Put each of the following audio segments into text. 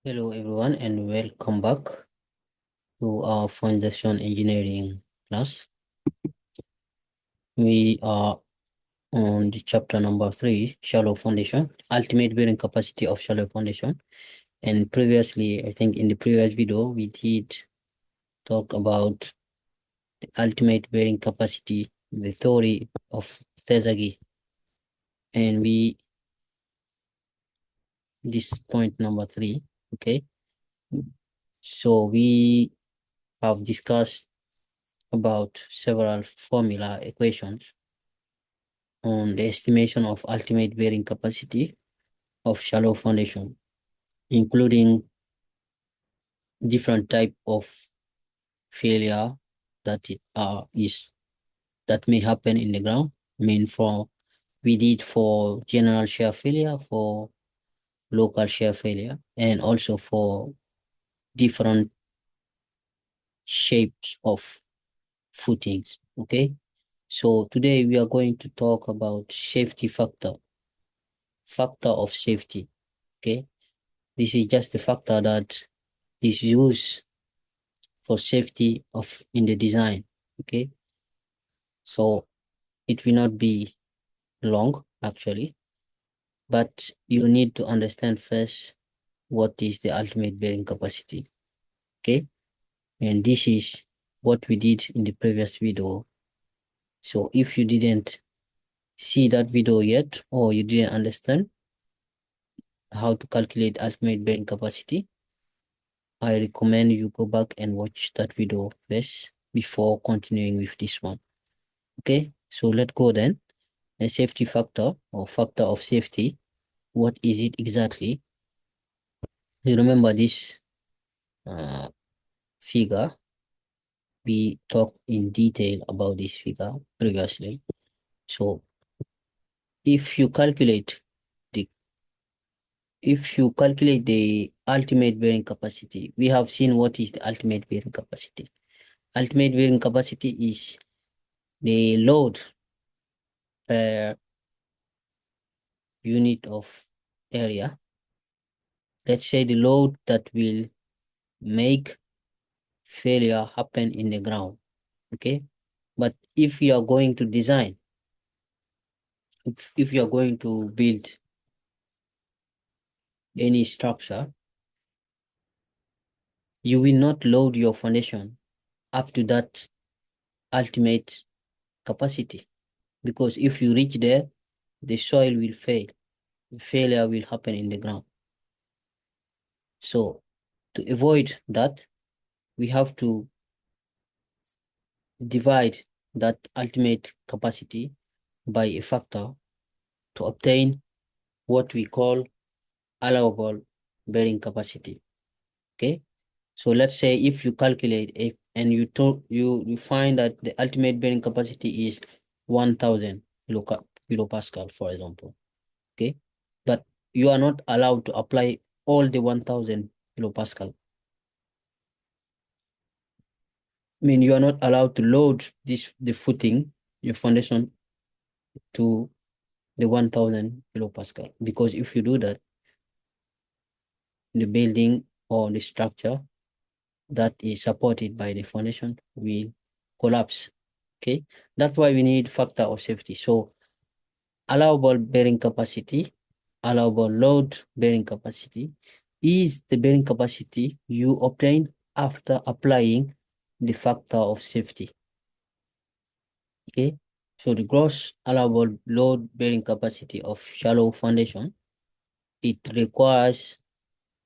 Hello everyone and welcome back to our foundation engineering class. We are on the chapter number 3, shallow foundation, ultimate bearing capacity of shallow foundation. And previously, I think in the previous video, we did talk about the ultimate bearing capacity, the theory of Terzaghi. And this point number 3, okay? So we have discussed about several formula equations on the estimation of ultimate bearing capacity of shallow foundation, including different type of failure that that may happen in the ground. I mean, we did for general shear failure, for local shear failure, and also for different shapes of footings. Okay, so today we are going to talk about safety factor of safety. Okay, this is just a factor that is used for safety of in the design. Okay, so it will not be long actually, but you need to understand first what is the ultimate bearing capacity. Okay, and this is what we did in the previous video. So if you didn't see that video yet, or you didn't understand how to calculate ultimate bearing capacity, I recommend you go back and watch that video first before continuing with this one. Okay, so let's go then. A safety factor or factor of safety, what is it exactly? You remember this figure? We talked in detail about this figure previously. So if you calculate the ultimate bearing capacity, we have seen what is the ultimate bearing capacity. Ultimate bearing capacity is the load per unit of area. Let's say the load that will make failure happen in the ground. Okay, but if you are going to design, if you are going to build any structure, you will not load your foundation up to that ultimate capacity, because if you reach there, the soil will fail. The failure will happen in the ground. So to avoid that, we have to divide that ultimate capacity by a factor to obtain what we call allowable bearing capacity. Okay, so let's say if you calculate it and you find that the ultimate bearing capacity is 1000 kilopascal, for example. Okay, but you are not allowed to apply all the 1000 kilopascal. I mean, you are not allowed to load the footing, your foundation, to the 1000 kilopascal, because if you do that, the building or the structure that is supported by the foundation will collapse. Okay, that's why we need factor of safety. So allowable bearing capacity, allowable load bearing capacity is the bearing capacity you obtain after applying the factor of safety. Okay, so the gross allowable load bearing capacity of shallow foundation, it requires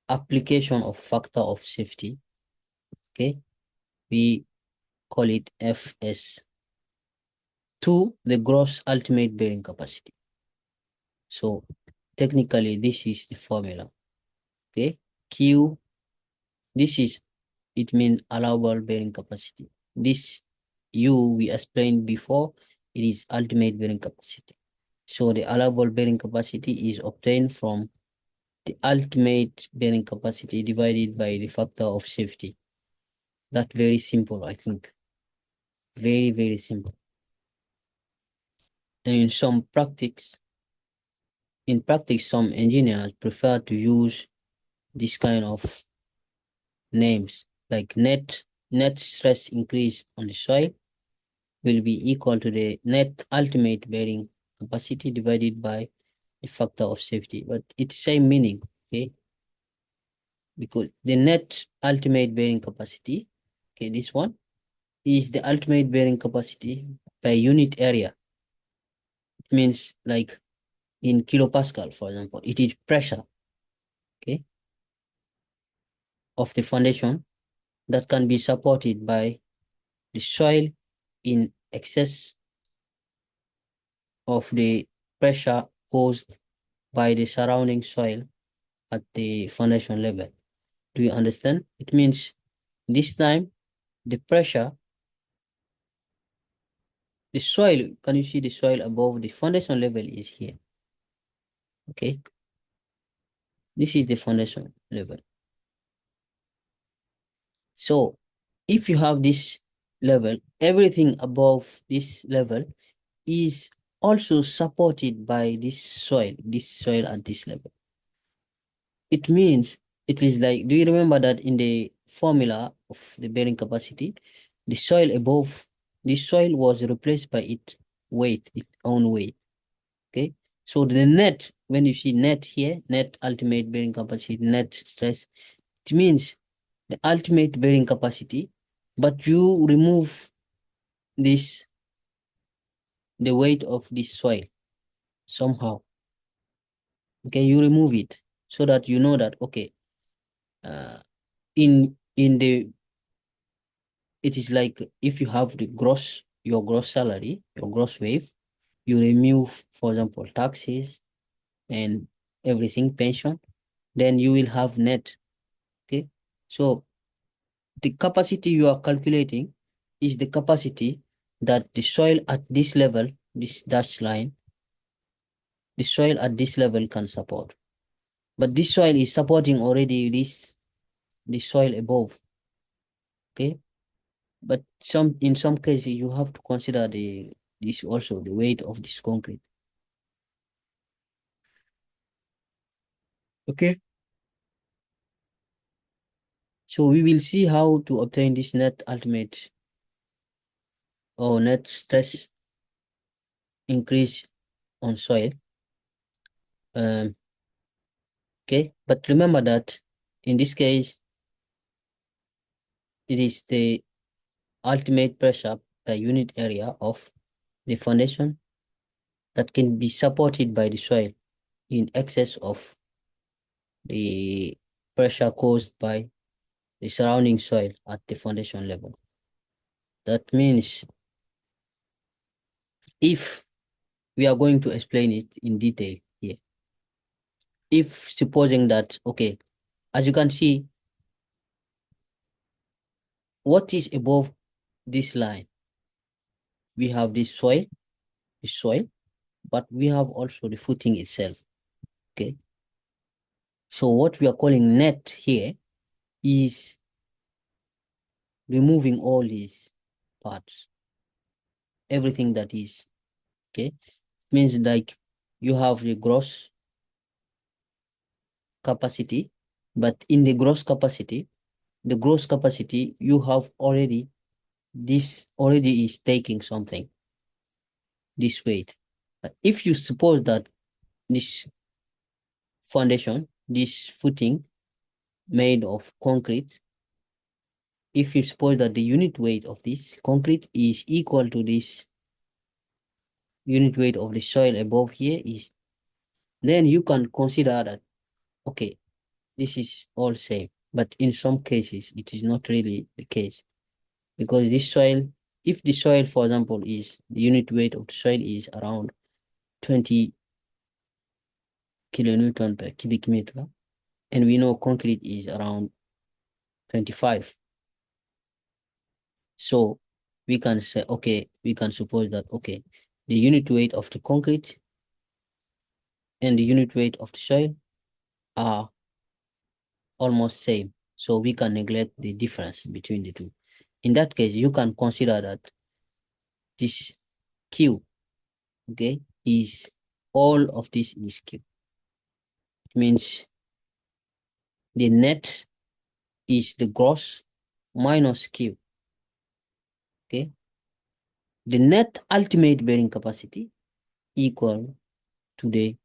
application of factor of safety. Okay, we call it FS to the gross ultimate bearing capacity. So technically this is the formula. Okay, Q, this is, it means allowable bearing capacity. This U we explained before, it is ultimate bearing capacity. So the allowable bearing capacity is obtained from the ultimate bearing capacity divided by the factor of safety. That's very simple, I think. Very, very simple. And in practice, some engineers prefer to use this kind of names, like net stress increase on the soil will be equal to the net ultimate bearing capacity divided by the factor of safety. But it's same meaning, okay? Because the net ultimate bearing capacity, okay, this one is the ultimate bearing capacity by unit area. It means like in kilopascal, for example, it is pressure, okay, of the foundation that can be supported by the soil in excess of the pressure caused by the surrounding soil at the foundation level. Do you understand? It means this time the pressure, the soil, can you see the soil above the foundation level is here? Okay, this is the foundation level. So if you have this level, everything above this level is also supported by this soil at this level. It means it is like, do you remember that in the formula of the bearing capacity, the soil above, the soil was replaced by its weight, its own weight. Okay. So the net, when you see net here, net ultimate bearing capacity, net stress, it means the ultimate bearing capacity, but you remove this, the weight of this soil somehow. Okay, you remove it so that you know that, okay, in the, it is like if you have the gross, your gross salary, your gross wage, you remove, for example, taxes and everything, pension, then you will have net. Okay, so the capacity you are calculating is the capacity that the soil at this level, this dashed line, the soil at this level can support. But this soil is supporting already the soil above. Okay, but in some cases you have to consider this also, the weight of this concrete. Okay, so we will see how to obtain this net ultimate or net stress increase on soil. Okay, but remember that in this case it is the ultimate pressure per unit area of the foundation that can be supported by the soil in excess of the pressure caused by the surrounding soil at the foundation level. That means if we are going to explain it in detail here, if supposing that, okay, as you can see, what is above this line? We have the soil, but we have also the footing itself. Okay. So what we are calling net here is removing all these parts, everything that is, okay, means like you have the gross capacity, but in the gross capacity, you have already, this already is taking something, this weight. But if you suppose that this foundation, this footing made of concrete, if you suppose that the unit weight of this concrete is equal to this unit weight of the soil above here is, then you can consider that, okay, this is all same. But in some cases, it is not really the case, because this soil, if the soil, for example, is, the unit weight of the soil is around 20 kilonewton per cubic meter, and we know concrete is around 25. So we can say, okay, we can suppose that, okay, the unit weight of the concrete and the unit weight of the soil are almost same. So we can neglect the difference between the two. In that case, you can consider that this Q, okay, is all of this is Q. It means the net is the gross minus Q. Okay. The net ultimate bearing capacity equal to the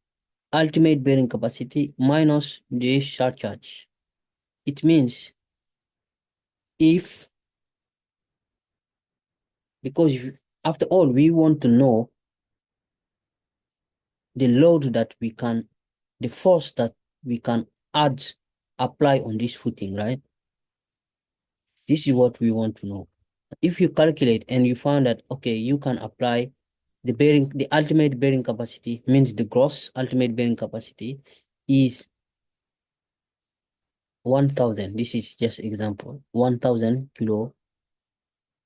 ultimate bearing capacity minus the surcharge. It means because after all, we want to know the load that we can, the force that we can apply on this footing, right? This is what we want to know. If you calculate and you find that, okay, you can apply the ultimate bearing capacity, means the gross ultimate bearing capacity is 1000. This is just example, 1000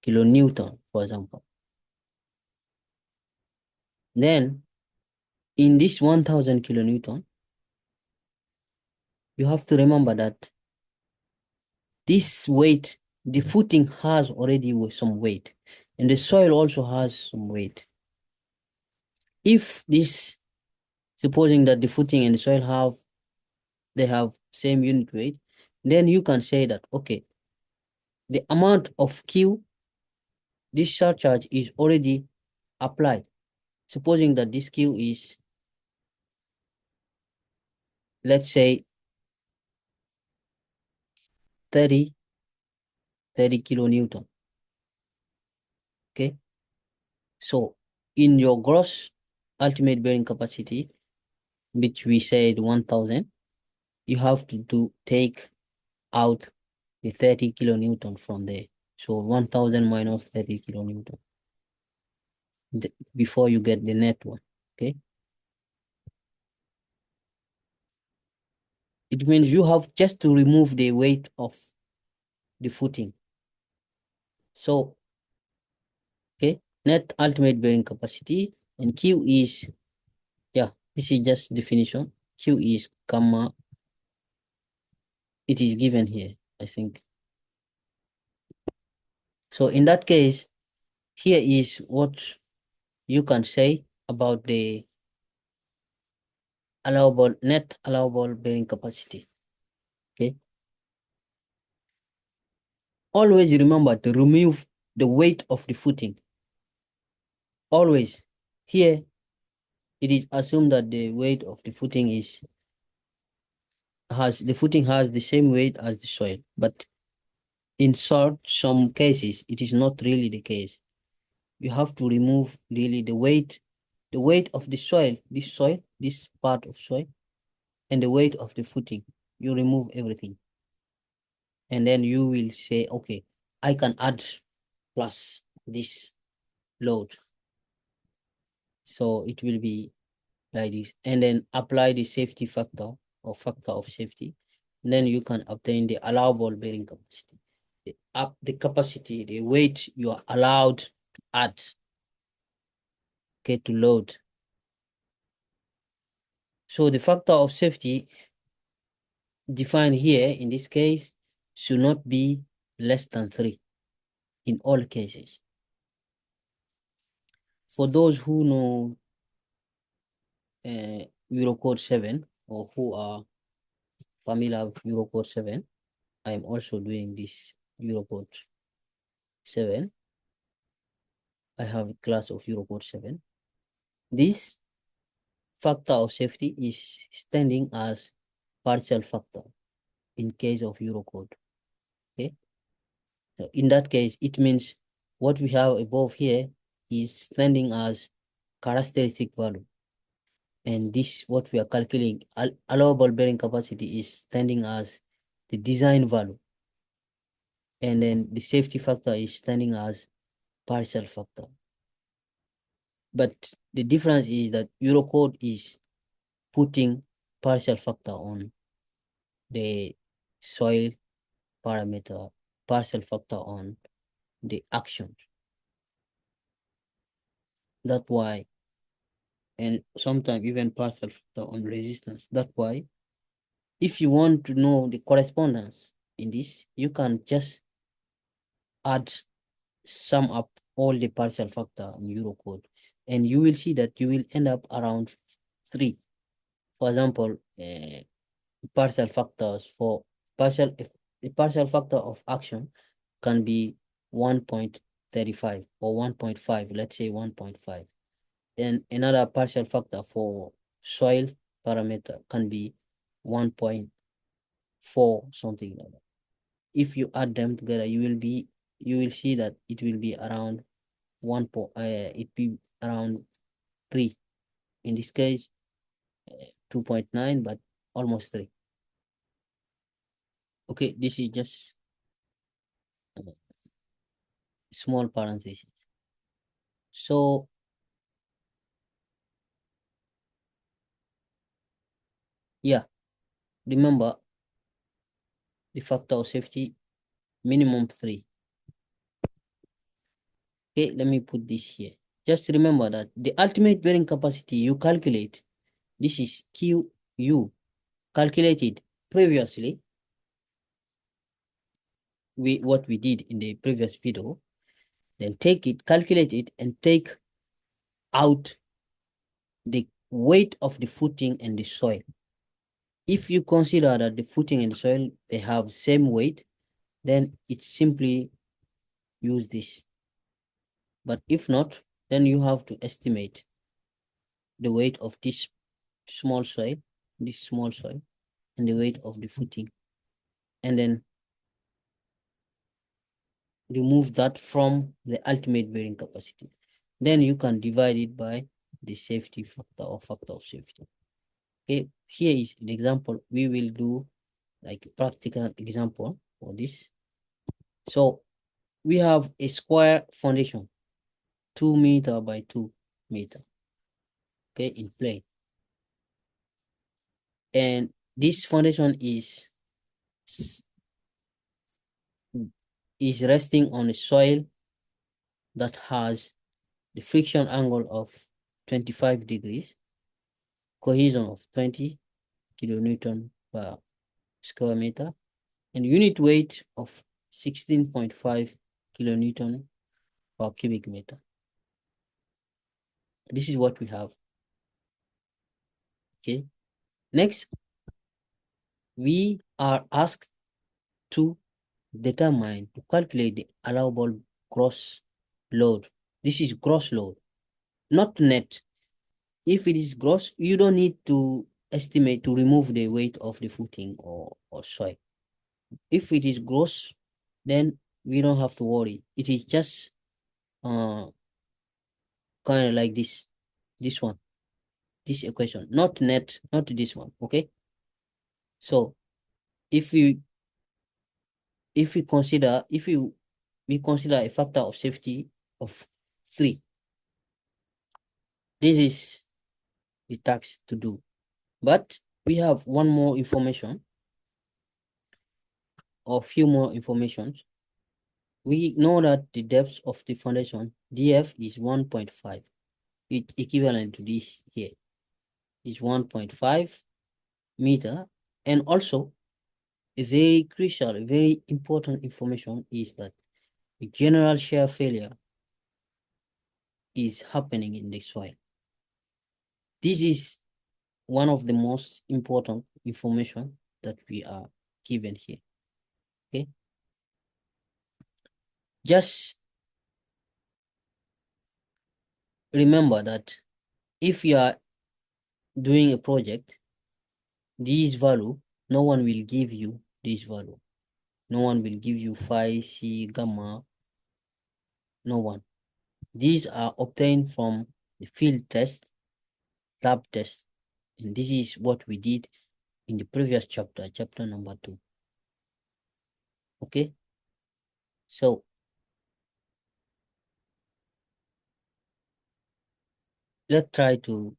kilonewton, for example. Then in this 1000 kilonewton, you have to remember that this weight, the footing has already some weight, and the soil also has some weight. If this, supposing that the footing and the soil they have same unit weight, then you can say that, okay, the amount of Q, this surcharge is already applied. Supposing that this Q is, let's say, 30 kilonewton. Okay. So in your gross ultimate bearing capacity, which we said 1000, you have to take out the 30 kilonewton from there. So 1000 minus 30 kilonewton before you get the net one. Okay. It means you have just to remove the weight of the footing. So, okay, net ultimate bearing capacity, and Q is, yeah, this is just definition. Q is gamma, it is given here, I think. So in that case, here is what you can say about the net allowable bearing capacity. Okay. Always remember to remove the weight of the footing. Always. Here, it is assumed that the weight of the footing has the same weight as the soil, but in some cases, it is not really the case. You have to remove really the weight of the soil, this part of soil, and the weight of the footing. You remove everything. And then you will say, okay, I can add plus this load. So it will be like this. And then apply the safety factor or factor of safety. And then you can obtain the allowable bearing capacity. The capacity, the weight you are allowed to add, okay, to load. So the factor of safety defined here in this case should not be less than 3 in all cases. For those who know Eurocode 7 or who are familiar with Eurocode 7, I am also doing this Eurocode 7. I have a class of Eurocode 7. This factor of safety is standing as partial factor in case of Eurocode. Okay. So in that case, it means what we have above here is standing as characteristic value. And this, what we are calculating, allowable bearing capacity is standing as the design value. And then the safety factor is standing as partial factor. But the difference is that Eurocode is putting partial factor on the soil parameter, partial factor on the action. That's why, and sometimes even partial factor on resistance. That's why, if you want to know the correspondence in this, you can just sum up all the partial factor in Eurocode, and you will see that you will end up around 3. For example, partial factors for the partial factor of action can be 1.35 or 1.5, let's say 1.5. And another partial factor for soil parameter can be 1.4, something like that. If you add them together, you will see that it will be around it be around 3. In this case, 2.9, but almost 3. Okay, this is just small parenthesis. So yeah, remember the factor of safety, minimum 3. Okay, let me put this here. Just remember that the ultimate bearing capacity you calculate, this is QU, calculated previously, what we did in the previous video, then calculate it, and take out the weight of the footing and the soil. If you consider that the footing and the soil, they have same weight, then it simply use this. But if not, then you have to estimate the weight of this small soil, and the weight of the footing, and then remove that from the ultimate bearing capacity. Then you can divide it by the safety factor or factor of safety. Okay, here is an example. We will do like a practical example for this. So we have a square foundation, 2 meter by 2 meter, okay, in plane. And this foundation is resting on a soil that has the friction angle of 25 degrees, cohesion of 20 kilonewton per square meter, and unit weight of 16.5 kilonewton per cubic meter. This is what we have. Okay. Next, we are asked to calculate the allowable gross load. This is gross load, not net. If it is gross, you don't need to estimate to remove the weight of the footing or soil. If it is gross, then we don't have to worry. It is just kind of like this one, this equation, not net, not this one. Okay. So if we consider a factor of safety of 3, this is the task to do. But we have one more information, or few more informations. We know that the depth of the foundation, DF, is 1.5. It equivalent to this here is 1.5 meter. And also a very crucial, very important information is that the general shear failure is happening in the soil. This is one of the most important information that we are given here. Okay. Just remember that if you are doing a project, this value, no one will give you this value. No one will give you phi, C, gamma. No one. These are obtained from the field test, lab test. And this is what we did in the previous chapter, chapter number 2. Okay. So let's try to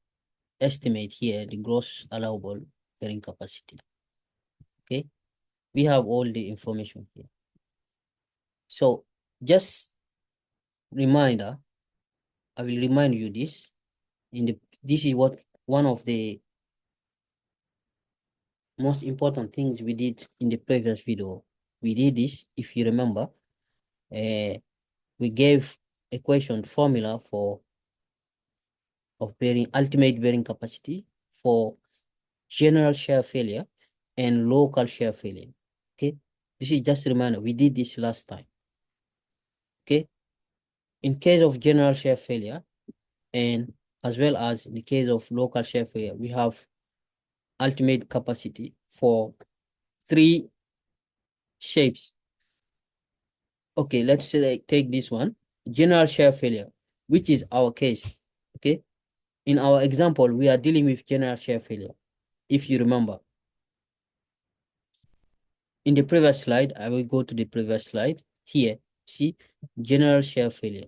estimate here the gross allowable carrying capacity. Okay. We have all the information here. So just reminder, I will remind you this. This is what one of the most important things we did in the previous video. We did this, if you remember. We gave equation formula of ultimate bearing capacity for general shear failure and local shear failure. This is just a reminder. We did this last time. Okay. In case of general shear failure, and as well as in the case of local shear failure, we have ultimate capacity for three shapes. Okay, let's say take this one, general shear failure, which is our case. Okay. In our example, we are dealing with general shear failure. If you remember, in the previous slide, I will go to the previous slide. Here, see, general shear failure.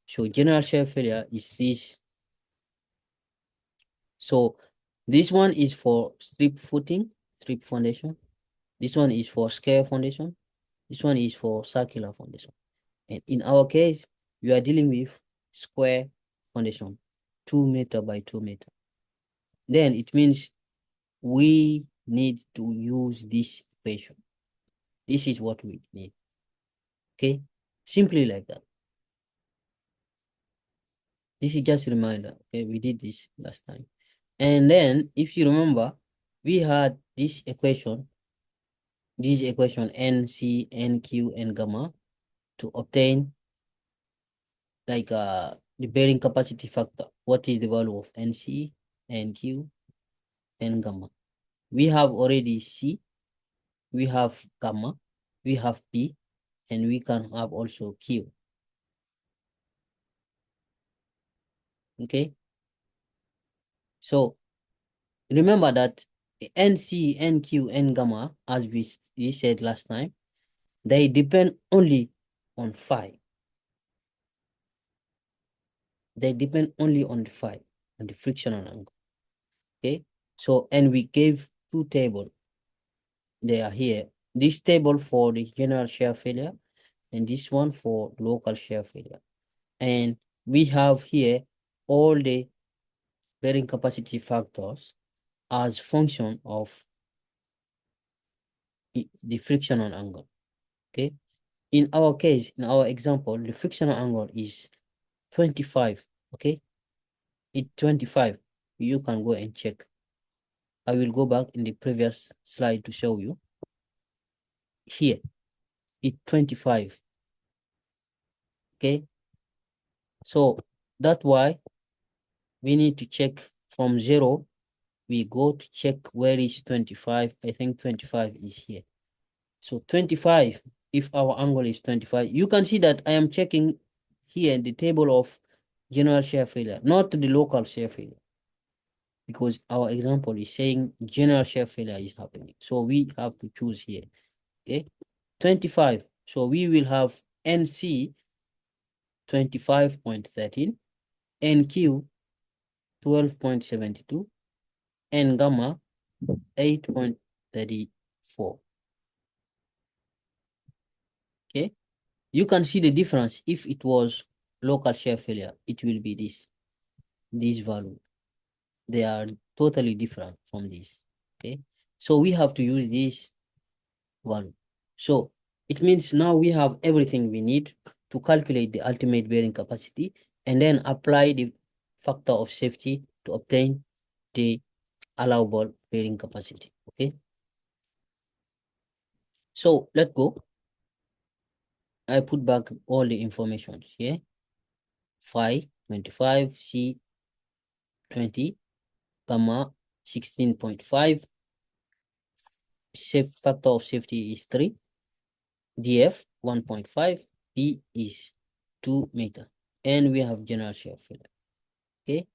So general shear failure is this. So this one is for strip footing, strip foundation. This one is for square foundation. This one is for circular foundation. And in our case, we are dealing with square foundation, 2 meter by 2 meter. Then it means we need to use this equation. This is what we need. Okay, simply like that. This is just a reminder. Okay, we did this last time. And then if you remember, we had this equation NC, NQ, and gamma to obtain like the bearing capacity factor. What is the value of NC, NQ, and gamma? We have already C, we have gamma, we have P, and we can have also Q. Okay, so remember that NC, NQ, and gamma, as we said last time, they depend only on phi. They depend only on the phi, on the frictional angle. Okay, so and we gave two tables. They are here. This table for the general shear failure, and this one for local shear failure. And we have here all the bearing capacity factors as function of the frictional angle. Okay. In our case, in our example, the frictional angle is 25. Okay. It's 25. You can go and check. I will go back in the previous slide to show you. Here, it's 25. Okay. So that's why we need to check from 0. We go to check where is 25. I think 25 is here. So 25, if our angle is 25, you can see that I am checking here the table of general shear failure, not the local shear failure, because our example is saying general shear failure is happening. So we have to choose here. Okay, 25. So we will have NC 25.13, NQ 12.72, and gamma 8.34. Okay, you can see the difference. If it was local shear failure, it will be this value. They are totally different from this. Okay, so we have to use this value. So it means now we have everything we need to calculate the ultimate bearing capacity and then apply the factor of safety to obtain the allowable bearing capacity. Okay, so let's go. I put back all the information here. Phi 25, C 20, gamma 16.5, safe factor of safety is 3, DF 1.5, P is 2 meter, and we have general shear failure. Okay,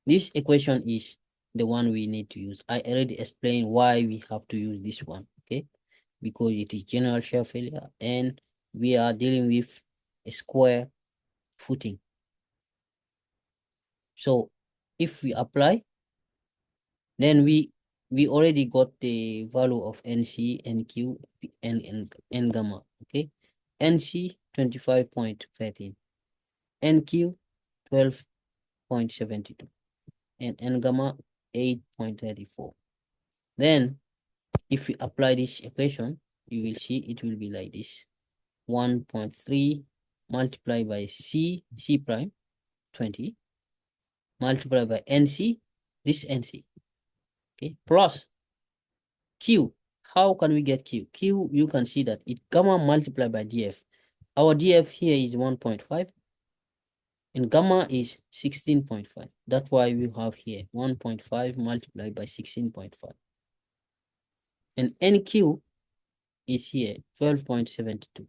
this equation is the one we need to use. I already explained why we have to use this one. Okay, because it is general shear failure and we are dealing with a square footing. So if we apply, then we already got the value of NC, NQ, and gamma. Okay, NC 25.13, NQ 12.72, and N gamma 8.34. Then if we apply this equation, you will see it will be like this: 1.3 multiplied by C prime 20 multiplied by NC, this NC, okay, plus Q how can we get Q? Q, you can see that it gamma multiplied by DF. Our DF here is 1.5 and gamma is 16.5. That's why we have here 1.5 multiplied by 16.5. And NQ is here 12.72.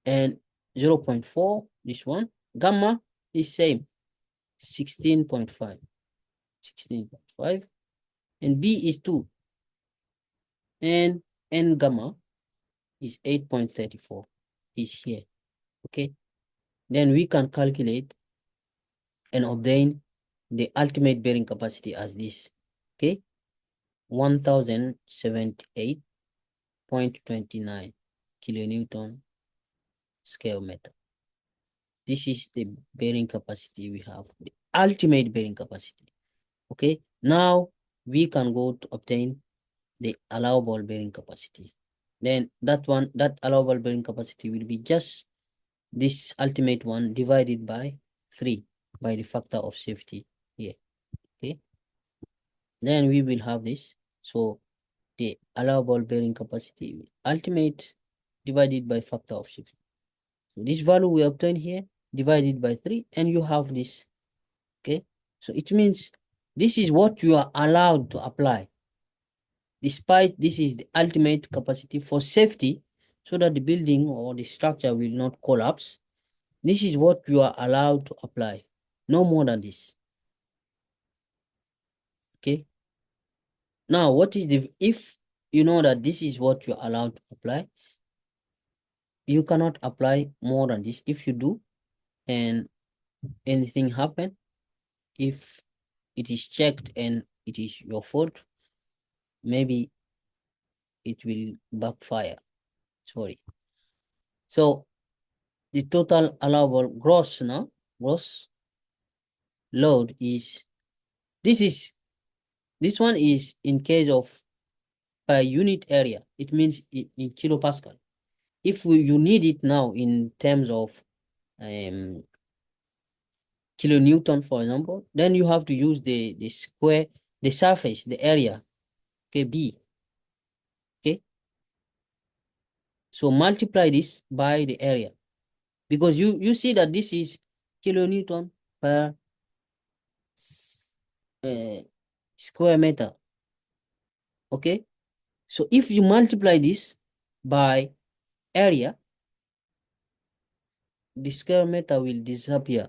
And 0.4, this one, gamma is same, 16.5. 16.5. And B is 2. And N gamma is 8.34. Is here. Okay. Then we can calculate and obtain the ultimate bearing capacity as this. Okay. 1078.29 kilonewton square meter. This is the bearing capacity we have, the ultimate bearing capacity. Okay. Now we can go to obtain the allowable bearing capacity. Then that allowable bearing capacity will be just this ultimate one divided by 3 by the factor of safety here. Okay. Then we will have this. So the allowable bearing capacity ultimate divided by factor of safety. So this value we obtain here divided by 3 and you have this. Okay. So it means this is what you are allowed to apply. Despite this is the ultimate capacity for safety so that the building or the structure will not collapse. This is what you are allowed to apply. No more than this. Okay. Now, what is if you know that this is what you're allowed to apply, you cannot apply more than this. If you do and anything happen, if it is checked and it is your fault, maybe it will backfire. Sorry. So the total allowable gross load is this one is in case of per unit area. It means in kilopascal. If you need it now in terms of kilonewton, for example, then you have to use the square, the surface, the area, okay, B. Okay. So multiply this by the area because you see that this is kilonewton per square meter. Okay. So if you multiply this by area, the square meter will disappear,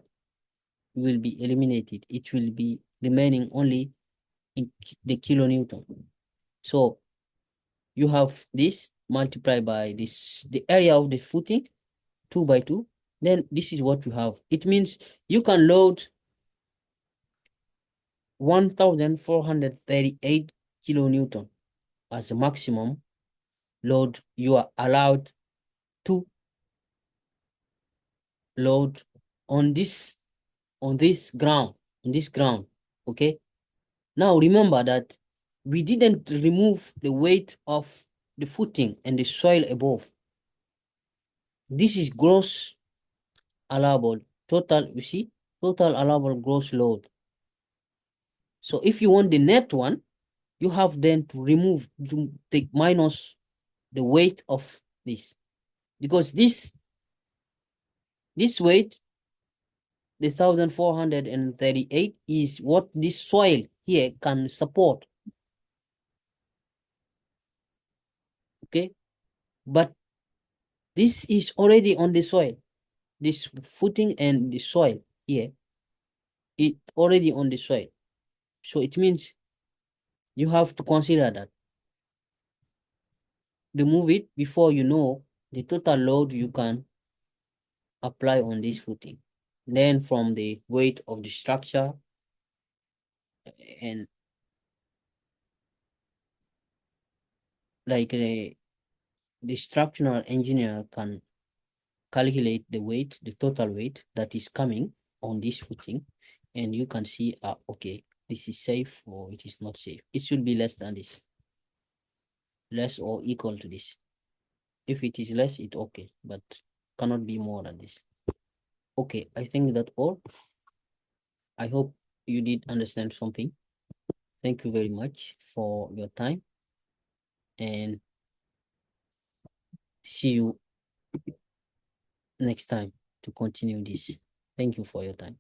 will be eliminated. It will be remaining only in the kilonewton. So you have this multiplied by this, the area of the footing, 2 by 2. Then this is what you have. It means you can load 1,438 kilonewton as a maximum load you are allowed to load on this ground, okay? Now remember that we didn't remove the weight of the footing and the soil above. This is gross allowable total, you see, total allowable gross load. So if you want the net one, you have then to remove, to take minus the weight of this, because this weight, the 1,438, is what this soil here can support. Okay, but this is already on the soil. This footing and the soil here, it already on the soil. So it means you have to consider that. Remove it before you know the total load you can apply on this footing. Then from the weight of the structure and like the structural engineer can calculate the weight, the total weight that is coming on this footing, and you can see, okay, this is safe or it is not safe. It should be less than this, less or equal to this. If it is less, it's okay, but cannot be more than this. Okay, I think that's all. I hope you did understand something. Thank you very much for your time, and see you next time to continue this. Thank you for your time.